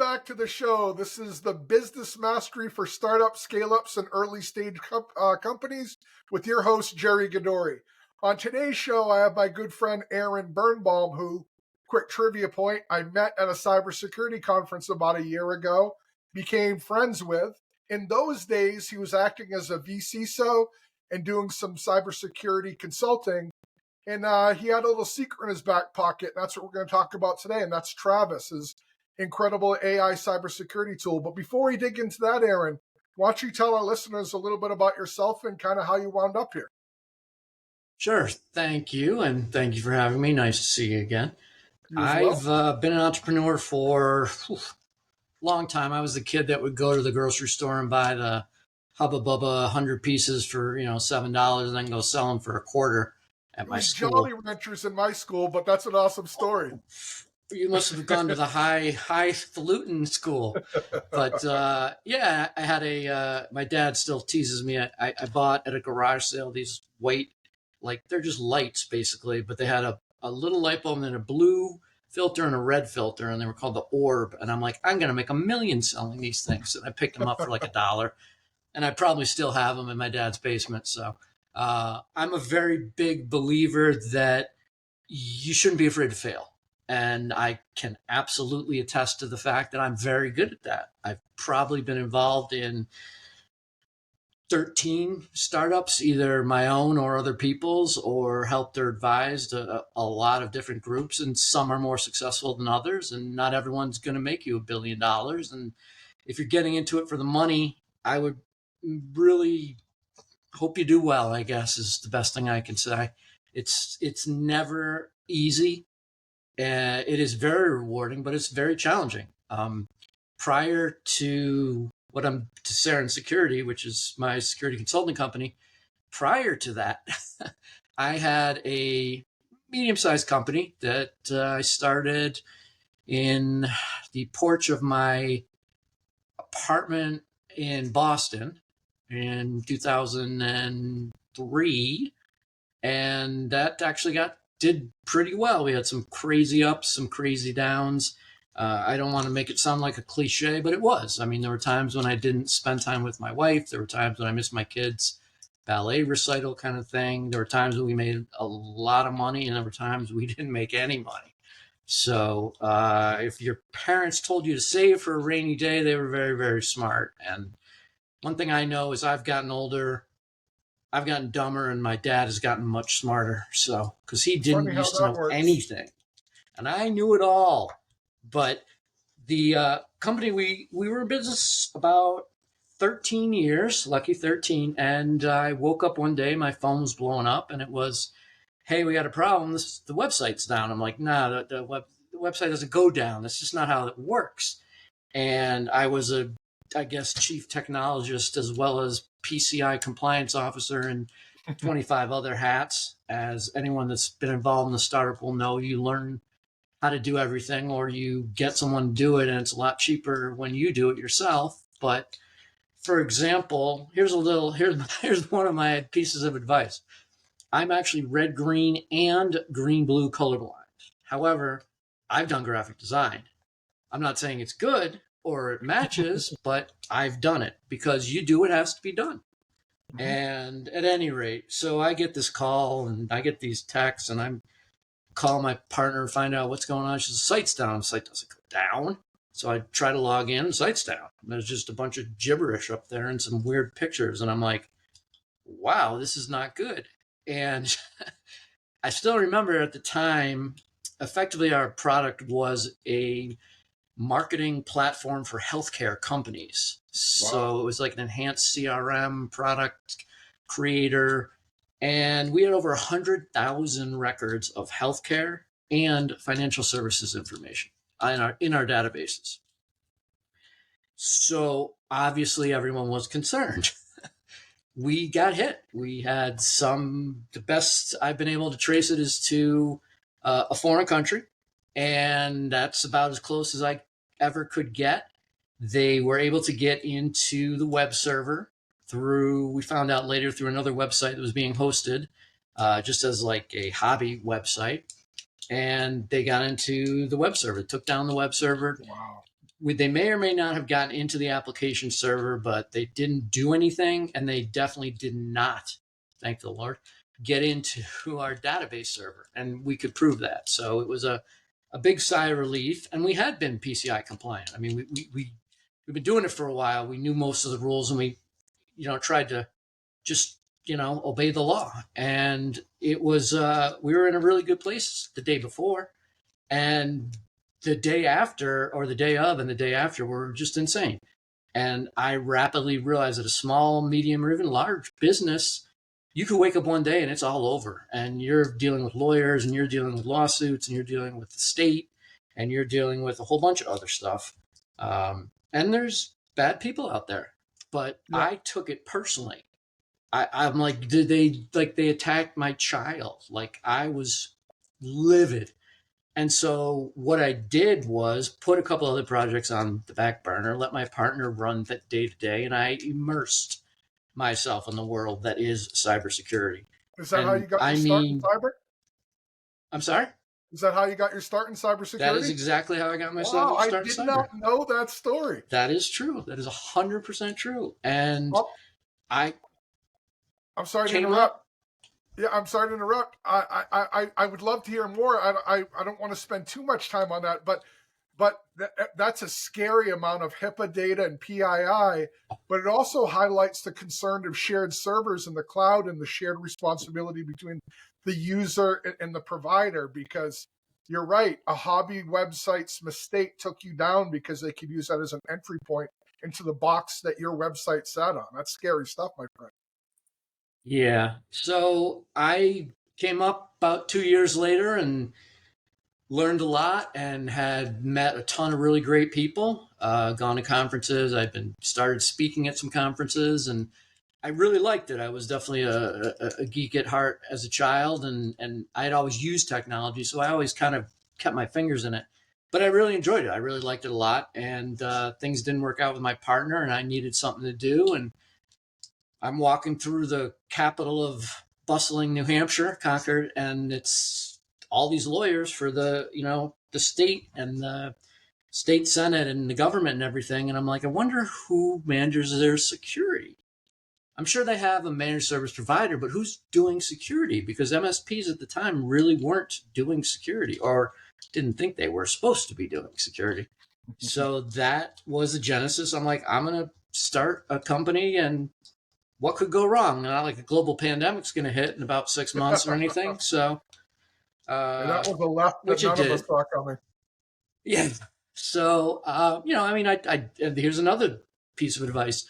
back to the show. This is the Business Mastery for Startups, Scaleups, and Early Stage Companies with your host, Jerry Gadori. On today's show, I have my good friend Aaron Birnbaum, who, quick trivia point, I met at a cybersecurity conference about a year ago, became friends with. In those days, he was acting as a VCSO and doing some cybersecurity consulting. And he had a little secret in his back pocket, and that's what we're going to talk about today, and that's TRaViS, his incredible AI cybersecurity tool. But before we dig into that, Aaron, why don't you tell our listeners a little bit about yourself and kind of how you wound up here? Sure. Thank you, and thank you for having me. Nice to see you again. I've been an entrepreneur for a long time. I was the kid that would go to the grocery store and buy the Hubba Bubba 100 pieces for $7 and then go sell them for a quarter at my school. Jolly Ranchers in my school, but that's an awesome story. You must have gone to the highfalutin school. But yeah, I had my dad still teases me. I bought at a garage sale these white, like they're just lights basically, but they had a little light bulb and a blue filter and a red filter, and they were called the Orb. And I'm like, I'm going to make $1 million selling these things. And I picked them up for like $1. And I probably still have them in my dad's basement. So I'm a very big believer that you shouldn't be afraid to fail. And I can absolutely attest to the fact that I'm very good at that. I've probably been involved in 13 startups, either my own or other people's, or helped or advised a lot of different groups. And some are more successful than others. And not everyone's going to make you $1 billion. And if you're getting into it for the money, I would really hope you do well, I guess, is the best thing I can say. It's never easy. It is very rewarding, but it's very challenging. Prior to Saren Security, which is my security consulting company, prior to that, I had a medium-sized company that I started in the porch of my apartment in Boston in 2003, and that actually did pretty well. We had some crazy ups, some crazy downs. I don't want to make it sound like a cliche, but it was. I mean, there were times when I didn't spend time with my wife. There were times when I missed my kids' ballet recital kind of thing. There were times when we made a lot of money, and there were times we didn't make any money. So if your parents told you to save for a rainy day, they were very, very smart. And one thing I know is I've gotten older, I've gotten dumber, and my dad has gotten much smarter. So, because he didn't used to know anything, and I knew it all. But the company, we were in business about 13 years, lucky 13. And I woke up one day, my phone was blowing up, and it was, hey, we got a problem. The website's down. I'm like, nah, the website doesn't go down. That's just not how it works. And I was I guess, chief technologist as well as PCI compliance officer and 25 other hats. As anyone that's been involved in the startup will know, you learn how to do everything, or you get someone to do it, and it's a lot cheaper when you do it yourself. But for example, here's one of my pieces of advice. I'm actually red, green, and green, blue colorblind. However, I've done graphic design. I'm not saying it's good or it matches, but I've done it because you do what has to be done. Mm-hmm. And at any rate, so I get this call and I get these texts, and I'm call my partner and find out what's going on. She says, site's down. The site doesn't go down. So I try to log in, site's down. There's just a bunch of gibberish up there and some weird pictures. And I'm like, wow, this is not good. And I still remember at the time, effectively our product was a marketing platform for healthcare companies. Wow. So it was like an enhanced CRM product creator. And we had over 100,000 records of healthcare and financial services information in our databases. So obviously everyone was concerned. We got hit. We had the best I've been able to trace it is to a foreign country. And that's about as close as I ever could get. They were able to get into the web server we found out later through another website that was being hosted just as like a hobby website. And they got into the web server, took down the web server. Wow. they may or may not have gotten into the application server, but they didn't do anything, and they definitely did not, thank the Lord, get into our database server, and we could prove that. So it was a big sigh of relief, and we had been PCI compliant. I mean, we've been doing it for a while. We knew most of the rules, and we, tried to just, obey the law. And it was, we were in a really good place the day before, and the day after, or the day of, and the day after were just insane. And I rapidly realized that a small, medium, or even large business, you could wake up one day and it's all over. And you're dealing with lawyers, and you're dealing with lawsuits, and you're dealing with the state, and you're dealing with a whole bunch of other stuff. And there's bad people out there. But Yeah. I took it personally. I'm like, did they attacked my child? Like, I was livid. And so what I did was put a couple other projects on the back burner, let my partner run that day to day, and I immersed myself in the world that is cybersecurity. Is that how you got your start in cyber? I'm sorry? Is that how you got your start in cybersecurity? That is exactly how I got myself Wow, start I did cyber. not know that story. That is true. That is 100% true. And I'm sorry to interrupt. Yeah, I'm sorry to interrupt. I would love to hear more. I don't want to spend too much time on that, but that's a scary amount of HIPAA data and PII. But it also highlights the concern of shared servers in the cloud and the shared responsibility between the user and the provider. Because you're right, a hobby website's mistake took you down because they could use that as an entry point into the box that your website sat on. That's scary stuff, my friend. Yeah. So I came up about 2 years later and learned a lot, and had met a ton of really great people, gone to conferences. I've been started speaking at some conferences, and I really liked it. I was definitely a geek at heart as a child, and I had always used technology, so I always kind of kept my fingers in it. But I really enjoyed it. I really liked it a lot, and things didn't work out with my partner, and I needed something to do. And I'm walking through the capital of bustling New Hampshire, Concord, and it's all these lawyers for the state and the state senate and the government and everything. And I'm like, I wonder who manages their security. I'm sure they have a managed service provider, but who's doing security? Because MSPs at the time really weren't doing security, or didn't think they were supposed to be doing security. So that was the genesis. I'm like, I'm going to start a company, and what could go wrong? Not like a global pandemic's going to hit in about 6 months or anything. So, that was a left that none of us saw coming. Yeah. So, I mean, here's another piece of advice.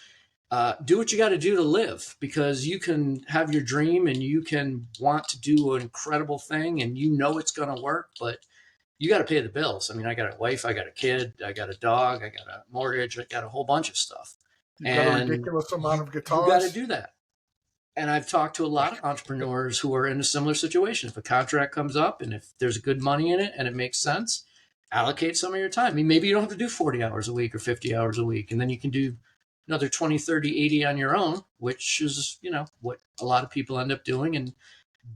Do what you got to do to live, because you can have your dream and you can want to do an incredible thing, and it's going to work, but you got to pay the bills. I mean, I got a wife, I got a kid, I got a dog, I got a mortgage, I got a whole bunch of stuff. You got a ridiculous amount of guitars. You got to do that. And I've talked to a lot of entrepreneurs who are in a similar situation. If a contract comes up and if there's good money in it and it makes sense, allocate some of your time. I mean, maybe you don't have to do 40 hours a week or 50 hours a week, and then you can do another 20, 30, 80 on your own, which is, what a lot of people end up doing. And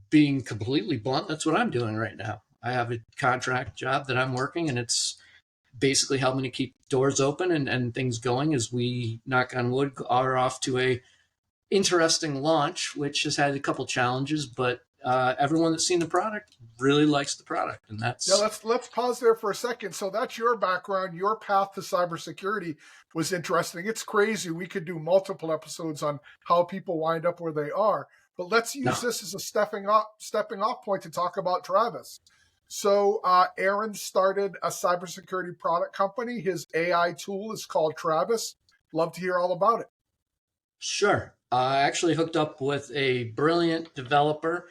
being completely blunt, that's what I'm doing right now. I have a contract job that I'm working, and it's basically helping to keep doors open and things going as we, knock on wood, are off to a interesting launch, which has had a couple challenges, but everyone that's seen the product really likes the product. And that's... Yeah, let's pause there for a second. So that's your background. Your path to cybersecurity was interesting. It's crazy. We could do multiple episodes on how people wind up where they are, but let's use this as a stepping off point to talk about TRaViS. So Aaron started a cybersecurity product company. His AI tool is called TRaViS. Love to hear all about it. Sure. I actually hooked up with a brilliant developer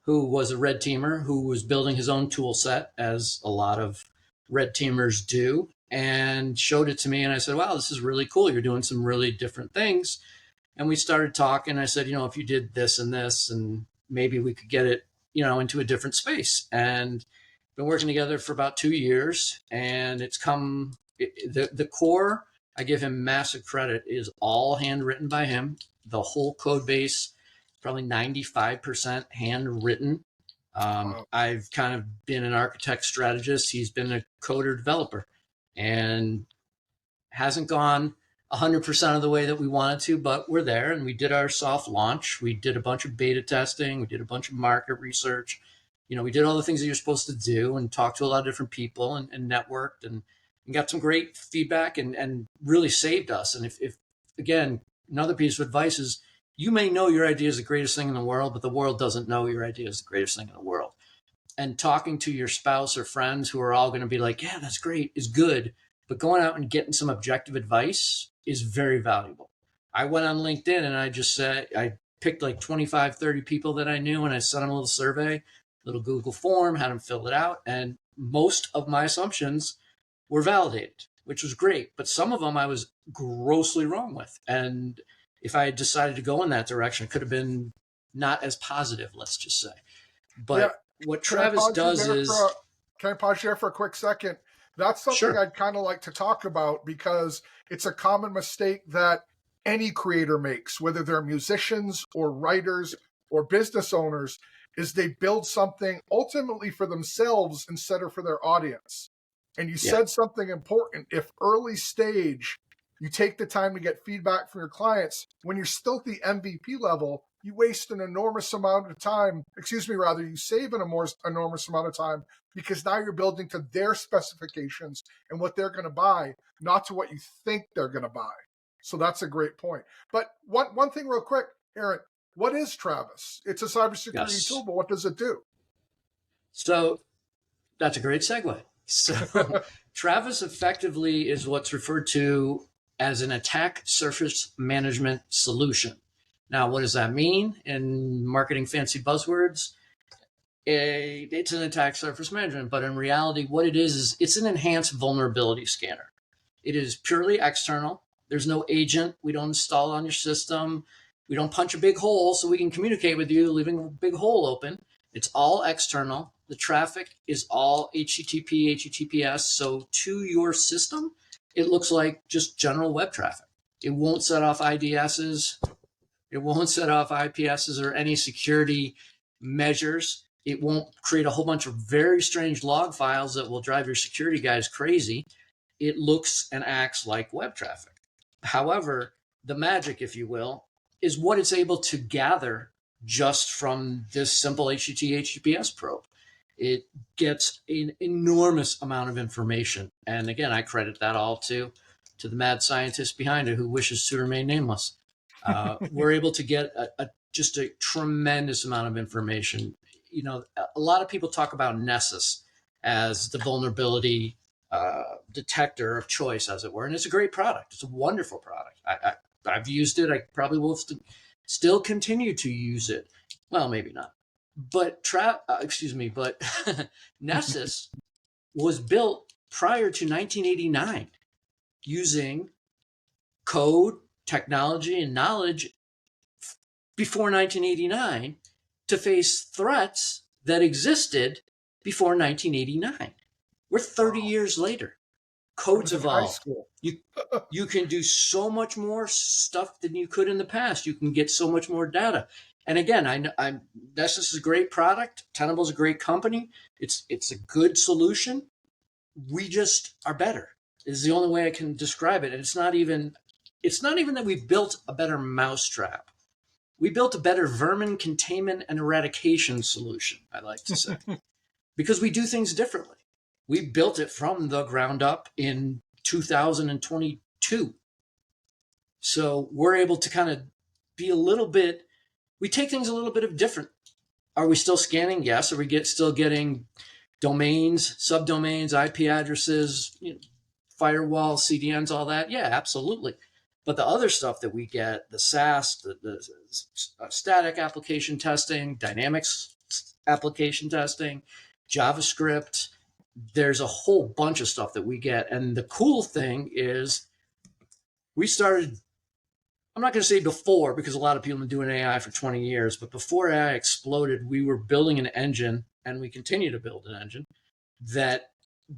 who was a red teamer, who was building his own tool set, as a lot of red teamers do, and showed it to me. And I said, wow, this is really cool. You're doing some really different things. And we started talking. I said, if you did this and this, and maybe we could get it, into a different space. And been working together for about 2 years, and it's come, the core, I give him massive credit, is all handwritten by him. The whole code base, probably 95% handwritten. Wow. I've kind of been an architect strategist. He's been a coder developer. And Hasn't gone 100% of the way that we wanted to, but we're there, and we did our soft launch. We did a bunch of beta testing. We did a bunch of market research. We did all the things that you're supposed to do and talked to a lot of different people and networked and got some great feedback and really saved us. And if again, another piece of advice is you may know your idea is the greatest thing in the world, but the world doesn't know your idea is the greatest thing in the world. And talking to your spouse or friends who are all going to be like, yeah, that's great, is good. But going out and getting some objective advice is very valuable. I went on LinkedIn and I just said, I picked like 25, 30 people that I knew and I sent them a little survey, little Google form, had them fill it out. And most of my assumptions were validated, which was great. But some of them I was grossly wrong with. And if I had decided to go in that direction, it could have been not as positive, let's just say. But what TRaViS does is... Can I pause here for a quick second? That's something Sure. I'd kind of like to talk about because it's a common mistake that any creator makes, whether they're musicians or writers or business owners, is they build something ultimately for themselves instead of for their audience. And you said something important. If early stage, you take the time to get feedback from your clients, when you're still at the MVP level, you waste an enormous amount of time, you save an enormous amount of time because now you're building to their specifications and what they're going to buy, not to what you think they're going to buy. So that's a great point. But one thing real quick, Aaron, what is TRaViS? It's a cybersecurity tool, but what does it do? So that's a great segue. So TRaViS effectively is what's referred to as an attack surface management solution. Now, what does that mean in marketing fancy buzzwords? It's an attack surface management, but in reality, what it is it's an enhanced vulnerability scanner. It is purely external. There's no agent. We don't install on your system. We don't punch a big hole so we can communicate with you, leaving a big hole open. It's all external. The traffic is all HTTP, HTTPS. So to your system, it looks like just general web traffic. It won't set off IDSs. It won't set off IPSs or any security measures. It won't create a whole bunch of very strange log files that will drive your security guys crazy. It looks and acts like web traffic. However, the magic, if you will, is what it's able to gather just from this simple HTTPS probe. It gets an enormous amount of information. And again, I credit that all to the mad scientist behind it who wishes to remain nameless. We're able to get just a tremendous amount of information. A lot of people talk about Nessus as the vulnerability detector of choice, as it were. And it's a great product. It's a wonderful product. I've used it. I probably will still continue to use it. Well, maybe not. But Nessus was built prior to 1989 using code, technology, and knowledge before 1989 to face threats that existed before 1989. We're 30 years later. Codes evolved. You can do so much more stuff than you could in the past. You can get so much more data. And again, Nessus is a great product. Tenable is a great company. It's a good solution. We just are better. Is the only way I can describe it. And it's not even that we've built a better mousetrap. We built a better vermin containment and eradication solution, I like to say, because we do things differently. We built it from the ground up in 2022. So we're able to kind of be we take things a little bit of different. Are we still scanning? Yes. Are we still getting domains, subdomains, IP addresses, firewall, CDNs, all that? Yeah, absolutely. But the other stuff that we get, the SaaS, the static application testing, dynamics application testing, JavaScript, there's a whole bunch of stuff that we get. And the cool thing is we started, I'm not going to say before, because a lot of people have been doing AI for 20 years, but before AI exploded, we were building an engine, and we continue to build an engine, that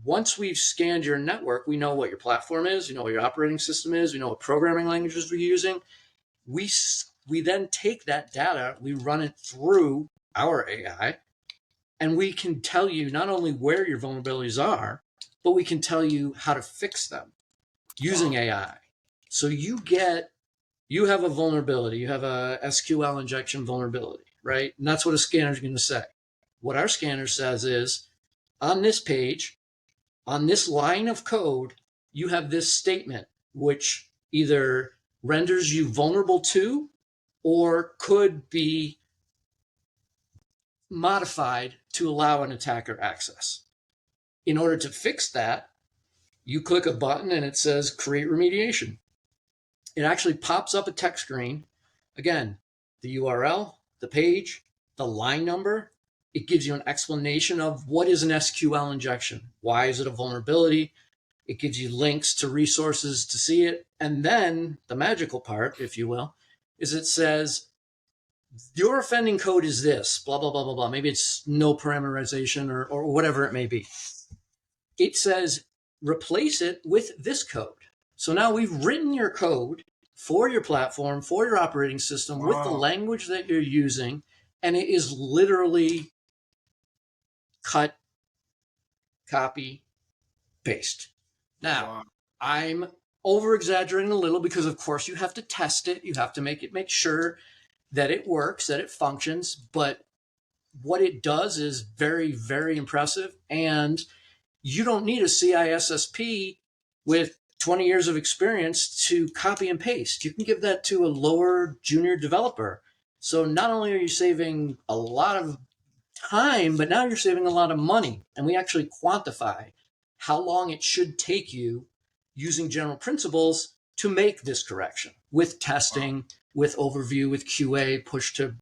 once we've scanned your network, we know what your platform is, what your operating system is, we know what programming languages we're using. We then take that data, we run it through our AI, and we can tell you not only where your vulnerabilities are, but we can tell you how to fix them. using AI. So you have a vulnerability, you have a SQL injection vulnerability, right? And that's what a scanner is going to say. What our scanner says is, on this page, on this line of code, you have this statement, which either renders you vulnerable to or could be modified to allow an attacker access. In order to fix that, you click a button and it says create remediation. It actually pops up a text screen. Again, the URL, the page, the line number. It gives you an explanation of what is an SQL injection. Why is it a vulnerability? It gives you links to resources to see it. And then the magical part, if you will, is it says, your offending code is this, blah, blah, blah, blah, blah. Maybe it's no parameterization or whatever it may be. It says, replace it with this code. So now we've written your code for your platform, for your operating system, with the language that you're using, and it is literally cut, copy, paste. Now, I'm over exaggerating a little because, of course, you have to test it. You have to make sure that it works, that it functions. But what it does is very, very impressive. And you don't need a CISSP with 20 years of experience to copy and paste. You can give that to a lower junior developer. So not only are you saving a lot of time, but now you're saving a lot of money. And we actually quantify how long it should take you using general principles to make this correction with testing, with overview, with QA, push to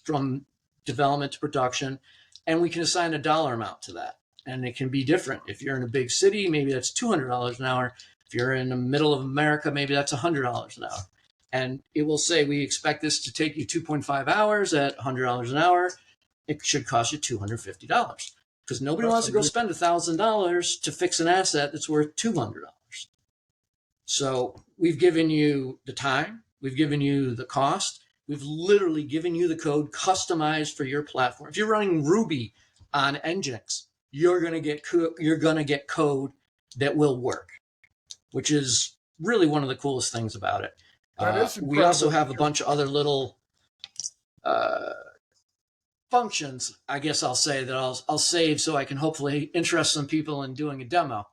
from development to production. And we can assign a dollar amount to that. And it can be different. If you're in a big city, maybe that's $200 an hour. If you're in the middle of America, maybe that's $100 an hour. And it will say, we expect this to take you 2.5 hours at $100 an hour. It should cost you $250 because nobody wants to go spend $1,000 to fix an asset that's worth $200. So we've given you the time, we've given you the cost, we've literally given you the code customized for your platform. If you're running Ruby on Nginx, you're going to get code that will work, which is really one of the coolest things about it. That is incredible. We also have a bunch of other little functions, I guess I'll say, that I'll save so I can hopefully interest some people in doing a demo.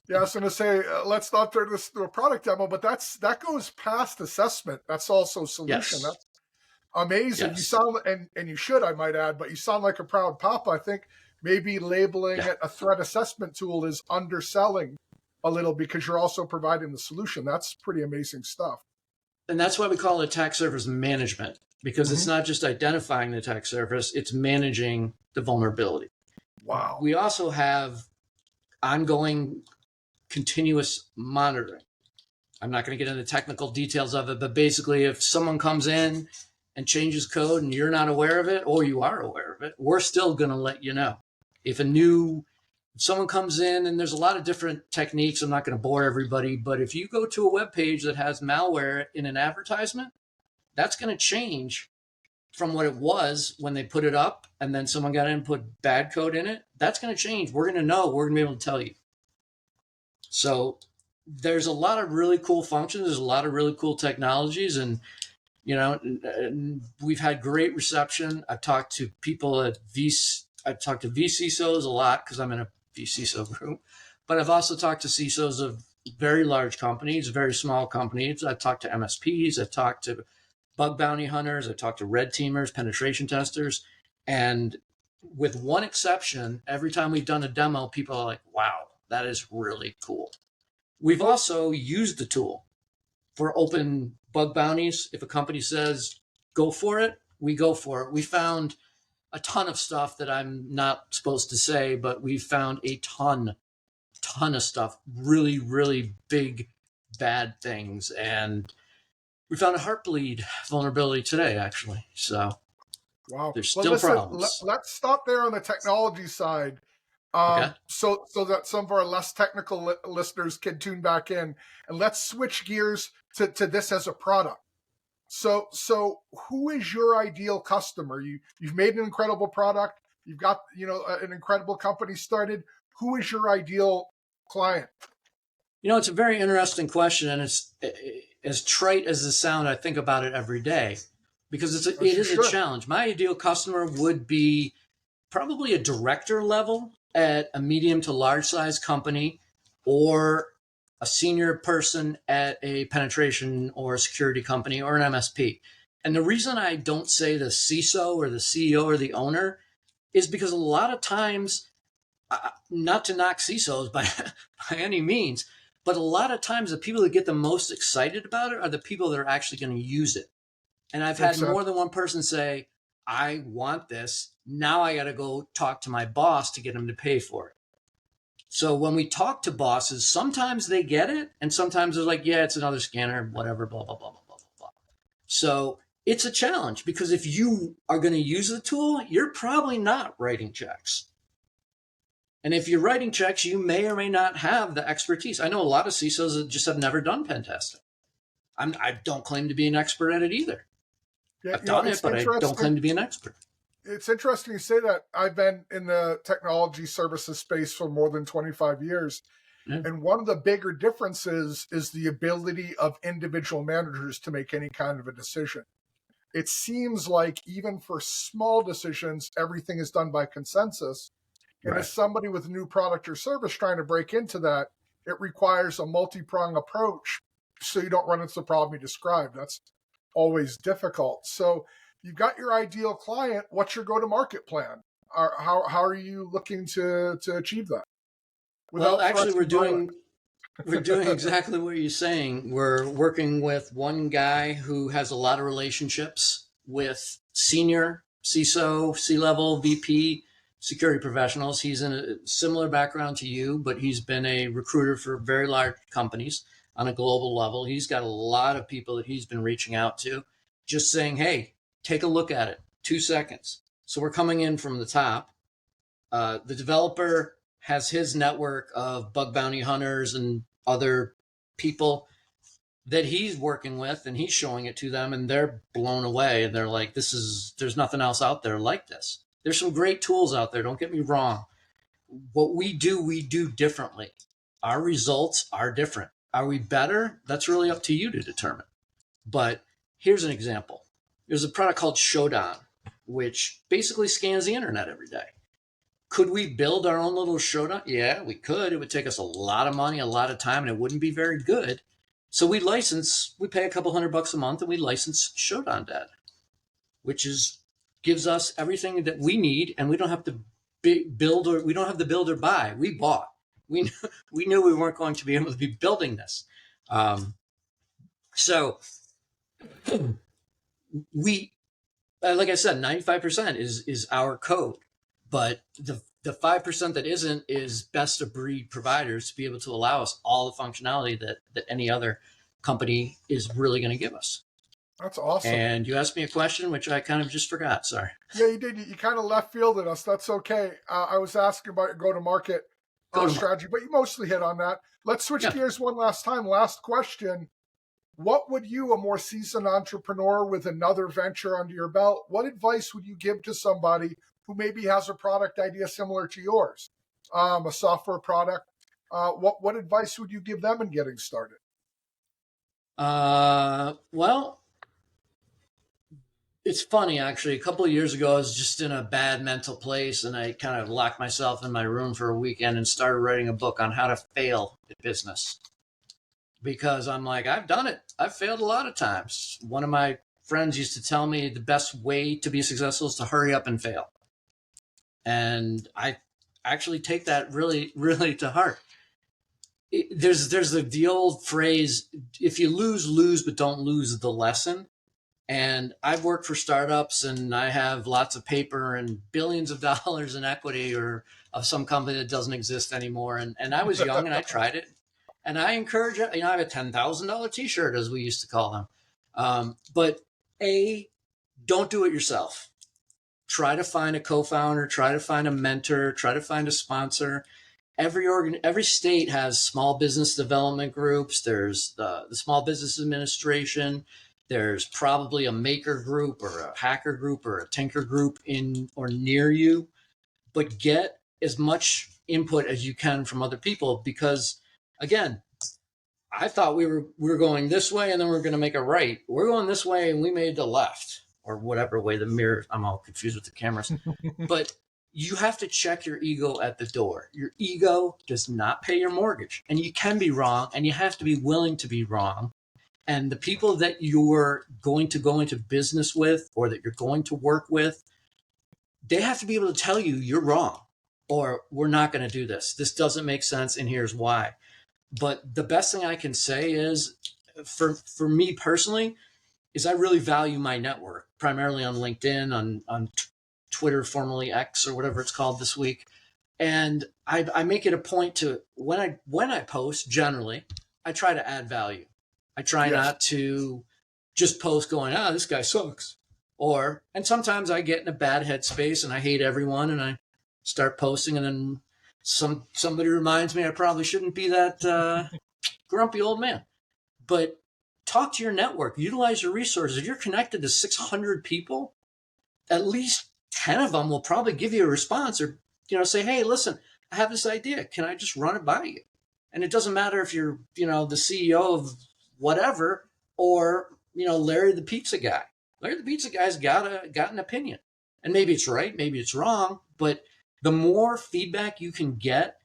Yeah, I was going to say, let's not turn this into a product demo, but that goes past assessment. That's also solution. Yes. That's amazing. Yes. You sound, and you should, I might add, but you sound like a proud papa. I think maybe labeling it a threat assessment tool is underselling a little because you're also providing the solution. That's pretty amazing stuff. And that's why we call it attack surface management, because it's not just identifying the attack surface, it's managing the vulnerability. Wow. We also have ongoing continuous monitoring. I'm not going to get into technical details of it, but basically if someone comes in and changes code and you're not aware of it, or you are aware of it, we're still going to let you know. If someone comes in, and there's a lot of different techniques, I'm not going to bore everybody, but if you go to a web page that has malware in an advertisement, that's going to change from what it was when they put it up and then someone got in and put bad code in it. That's going to change. We're going to know. We're going to be able to tell you. So there's a lot of really cool functions. There's a lot of really cool technologies, and we've had great reception. I've talked to people at I've talked to vCISOs a lot because I'm in a vCISO group, but I've also talked to CISOs of very large companies, very small companies. I've talked to MSPs. I've talked to bug bounty hunters. I've talked to red teamers, penetration testers, and with one exception, every time we've done a demo, people are like, wow, that is really cool. We've also used the tool for open bug bounties. If a company says, go for it, we go for it. We found a ton of stuff that I'm not supposed to say, but we found a ton of stuff, really, really big, bad things. And we found a Heartbleed vulnerability today, actually. So wow, there's still problems. Let's stop there on the technology side. Okay. So that some of our less technical listeners can tune back in, and let's switch gears to this as a product. So who is your ideal customer? You've made an incredible product. You've got an incredible company started. Who is your ideal client? It's a very interesting question, and it's as trite as it sounds. I think about it every day because it As you is a should. challenge. My ideal customer would be probably a director level at a medium to large size company, or a senior person at a penetration or a security company or an MSP. And the reason I don't say the CISO or the CEO or the owner is because a lot of times, not to knock CISOs by by any means, but a lot of times the people that get the most excited about it are the people that are actually going to use it. And I've had Makes sense. more than one person say, I want this. Now I got to go talk to my boss to get him to pay for it. So when we talk to bosses, sometimes they get it, and sometimes they're like, yeah, it's another scanner, whatever, blah, blah, blah, blah, blah, blah. So it's a challenge because if you are going to use the tool, you're probably not writing checks. And if you're writing checks, you may or may not have the expertise. I know a lot of CISOs that just have never done pen testing. I don't claim to be an expert at it either. Yeah, I've done it, it's but I don't interesting. claim to be an expert. It's interesting you say that. I've been in the technology services space for more than 25 years. Yeah. And one of the bigger differences is the ability of individual managers to make any kind of a decision. It seems like even for small decisions, everything is done by consensus. And Right. as somebody with a new product or service trying to break into that, it requires a multi-pronged approach so you don't run into the problem you described. That's always difficult. So you've got your ideal client. What's your go-to-market plan? How are you looking to achieve that Well, without actually, thrusting violence? we're doing exactly what you're saying. We're working with one guy who has a lot of relationships with senior CISO, C-level, VP security professionals. He's in a similar background to you, but he's been a recruiter for very large companies on a global level. He's got a lot of people that he's been reaching out to, just saying, hey, take a look at it, 2 seconds. So we're coming in from the top. The developer has his network of bug bounty hunters and other people that he's working with, and he's showing it to them, and they're blown away. And they're like, there's nothing else out there like this. There's some great tools out there, don't get me wrong. What we do differently. Our results are different. Are we better? That's really up to you to determine. But here's an example. There's a product called Showdown, which basically scans the internet every day. Could we build our own little Showdown? Yeah, we could. It would take us a lot of money, a lot of time, and it wouldn't be very good. So we pay a couple $100 a month, and we license Showdown data, which gives us everything that we need, and we don't have to build, or we don't have to build or buy. We bought. We knew we weren't going to be able to be building this. So we, like I said, 95% is our code, but the 5% that isn't is best of breed providers to be able to allow us all the functionality that any other company is really going to give us. That's awesome. And you asked me a question, which I kind of just forgot. Sorry. Yeah, you did. You kind of left fielded us. That's okay. I was asking about your go-to-market strategy, but you mostly hit on that. Let's switch gears one last time. Last question. What would you, a more seasoned entrepreneur with another venture under your belt, what advice would you give to somebody who maybe has a product idea similar to yours, a software product? What advice would you give them in getting started? Well, it's funny, actually. A couple of years ago, I was just in a bad mental place, and I kind of locked myself in my room for a weekend and started writing a book on how to fail at business. Because I'm like, I've done it. I've failed a lot of times. One of my friends used to tell me the best way to be successful is to hurry up and fail. And I actually take that really, really to heart. There's the old phrase, if you lose, but don't lose the lesson. And I've worked for startups, and I have lots of paper and billions of dollars in equity or of some company that doesn't exist anymore. And I was young and I tried it. And I encourage it. I have a $10,000 t-shirt, as we used to call them. But don't do it yourself. Try to find a co-founder, try to find a mentor, try to find a sponsor. Every state has small business development groups. There's the Small Business Administration. There's probably a maker group or a hacker group or a tinker group in or near you, but get as much input as you can from other people, because again, I thought we were going this way and then we are going to make a right. We're going this way and we made the left or whatever way the mirror. I'm all confused with the cameras, but you have to check your ego at the door. Your ego does not pay your mortgage, and you can be wrong, and you have to be willing to be wrong. And the people that you're going to go into business with or that you're going to work with, they have to be able to tell you you're wrong or we're not going to do this. This doesn't make sense, and here's why. But the best thing I can say is, for me personally, is I really value my network, primarily on LinkedIn, on Twitter, formerly X or whatever it's called this week. And I make it a point to when I post, generally, I try to add value. I try Yes. not to just post going, this guy sucks. And sometimes I get in a bad headspace and I hate everyone and I start posting and then somebody reminds me I probably shouldn't be that grumpy old man. But talk to your network, utilize your resources. If you're connected to 600 people, at least 10 of them will probably give you a response or, say, hey, listen, I have this idea. Can I just run it by you? And it doesn't matter if you're, the CEO of whatever or, Larry the pizza guy. Larry the pizza guy's got an opinion. And maybe it's right, maybe it's wrong, but the more feedback you can get,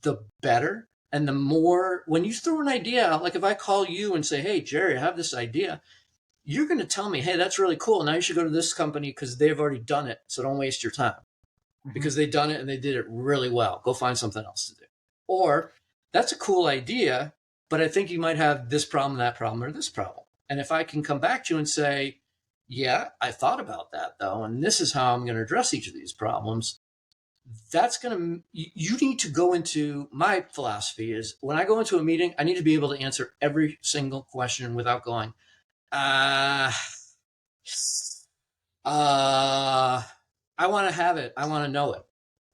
the better. And the more, when you throw an idea out, like if I call you and say, hey, Jerry, I have this idea, you're going to tell me, hey, that's really cool. Now you should go to this company because they've already done it. So don't waste your time because they've done it and they did it really well. Go find something else to do. Or that's a cool idea, but I think you might have this problem, that problem, or this problem. And if I can come back to you and say, yeah, I thought about that though, and this is how I'm going to address each of these problems, that's going to, you need to go into, my philosophy is when I go into a meeting, I need to be able to answer every single question without going, I want to have it. I want to know it.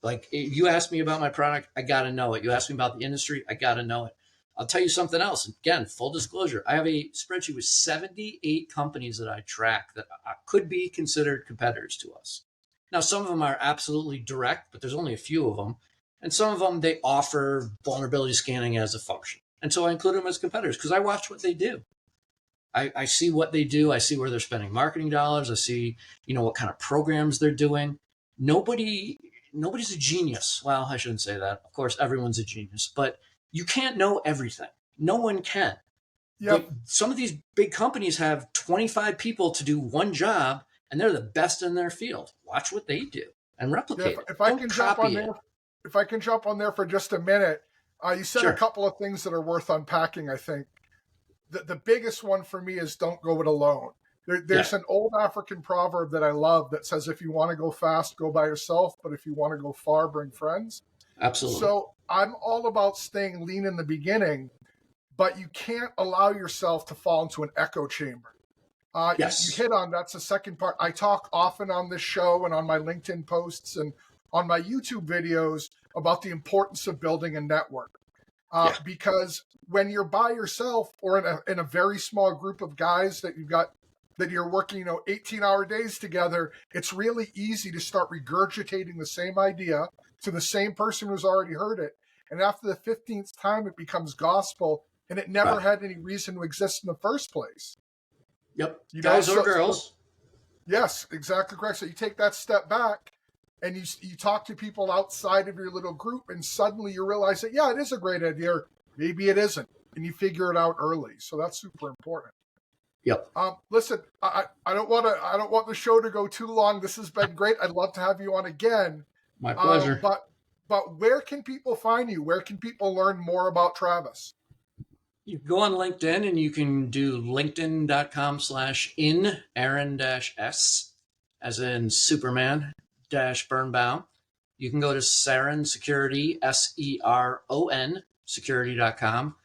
Like you asked me about my product, I got to know it. You asked me about the industry, I got to know it. I'll tell you something else. Again, full disclosure, I have a spreadsheet with 78 companies that I track that could be considered competitors to us. Now, some of them are absolutely direct, but there's only a few of them. And some of them, they offer vulnerability scanning as a function. And so I include them as competitors because I watch what they do. I see what they do. I see where they're spending marketing dollars. I see, what kind of programs they're doing. Nobody's a genius. Well, I shouldn't say that. Of course, everyone's a genius, but you can't know everything. No one can. Yep. But some of these big companies have 25 people to do one job, and they're the best in their field. Watch what they do and replicate it. If I can jump on there for just a minute, you said a couple of things that are worth unpacking, I think. The biggest one for me is don't go it alone. There's an old African proverb that I love that says, if you want to go fast, go by yourself. But if you want to go far, bring friends. Absolutely. So I'm all about staying lean in the beginning, but you can't allow yourself to fall into an echo chamber. Yes. You hit on, that's the second part. I talk often on this show and on my LinkedIn posts and on my YouTube videos about the importance of building a network. Because when you're by yourself or in a very small group of guys that you're working, 18-hour days together, it's really easy to start regurgitating the same idea to the same person who's already heard it. And after the 15th time, it becomes gospel and it never had any reason to exist in the first place. Yep. Guys or girls. Yes, exactly correct. So you take that step back and you talk to people outside of your little group and suddenly you realize that, it is a great idea. Or maybe it isn't. And you figure it out early. So that's super important. Yep. Listen, I don't want the show to go too long. This has been great. I'd love to have you on again. My pleasure. But where can people find you? Where can people learn more about TRaViS? You go on LinkedIn and you can do linkedin.com/in Aaron-S as in Superman Birnbaum. You can go to Seron Security, SERON security.com.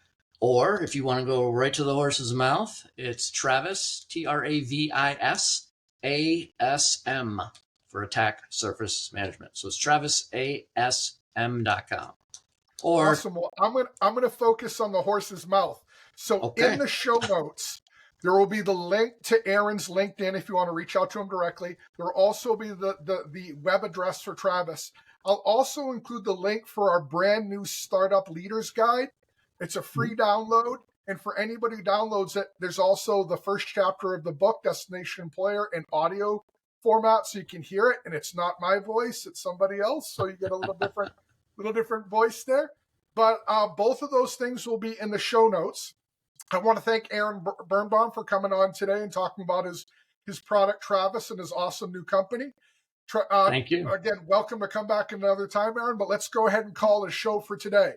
Or if you want to go right to the horse's mouth, it's TRaViS, TRaVIS ASM for attack surface management. So it's TRaVisASM.com. Awesome. Well, I'm gonna focus on the horse's mouth. So in the show notes, there will be the link to Aaron's LinkedIn if you want to reach out to him directly. There will also be the web address for TRaViS. I'll also include the link for our brand new Startup Leaders Guide. It's a free download, And for anybody who downloads it, there's also the first chapter of the book, Destination Player, in audio format, so you can hear it. And it's not my voice; it's somebody else, so you get a little different voice there. But both of those things will be in the show notes. I want to thank Aaron Birnbaum for coming on today and talking about his product TRaViS and his awesome new company. Thank you. Again, welcome to come back another time, Aaron, but let's go ahead and call it a show for today.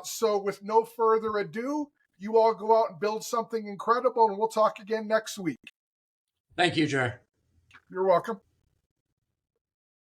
So with no further ado, you all go out and build something incredible, and we'll talk again next week. Thank you, Jerry. You're welcome.